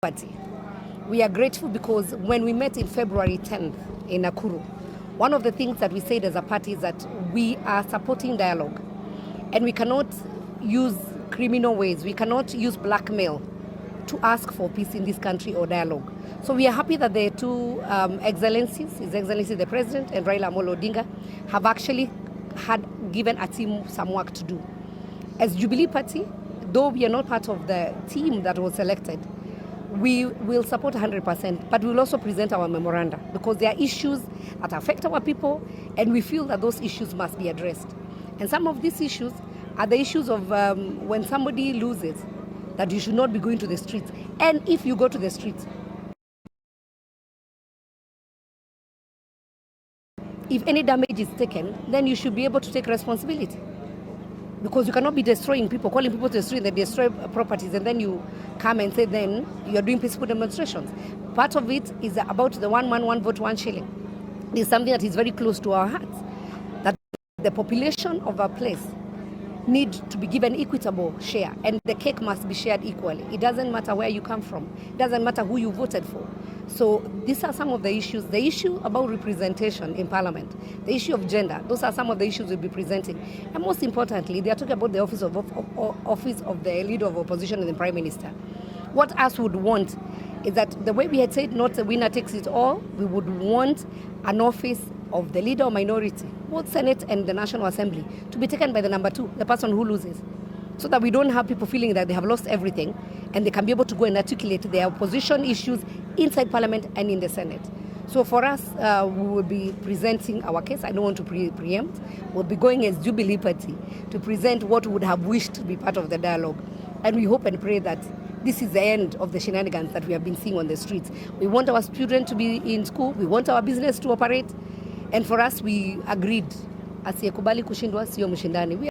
Party. We are grateful because when we met in February 10th in Nakuru, one of the things that we said as a party is that we are supporting dialogue and we cannot use criminal ways, we cannot use blackmail to ask for peace in this country or dialogue. So we are happy that the two excellencies, His Excellency the President and Raila Odinga, have actually had given a team some work to do. As Jubilee Party, though we are not part of the team that was selected, we will support 100%, but we will also present our memoranda because there are issues that affect our people and we feel that those issues must be addressed. And some of these issues are the issues of when somebody loses, that you should not be going to the streets. And if you go to the streets, if any damage is taken, then you should be able to take responsibility. Because you cannot be destroying people, calling people to the street, they destroy properties, and then you come and say then you're doing peaceful demonstrations. Part of it is about the 1 man, 1 vote, 1 shilling. It's something that is very close to our hearts, that the population of our place need to be given equitable share, and the cake must be shared equally. It doesn't matter where you come from. It doesn't matter who you voted for. So these are some of the issues. The issue about representation in Parliament, the issue of gender, those are some of the issues we'll be presenting. And most importantly, they are talking about the office of the Leader of Opposition and the Prime Minister. What us would want is that the way we had said not a winner takes it all, we would want an office of the Leader of Minority, both Senate and the National Assembly, to be taken by the number 2, the person who loses. So that we don't have people feeling that they have lost everything and they can be able to go and articulate their opposition issues inside Parliament and in the Senate. So for us, we will be presenting our case. I don't want to preempt. We'll be going as Jubilee Party to present what we would have wished to be part of the dialogue. And we hope and pray that this is the end of the shenanigans that we have been seeing on the streets. We want our children to be in school. We want our business to operate. And for us, we agreed, asiyekubali kushindwa sio mshindani.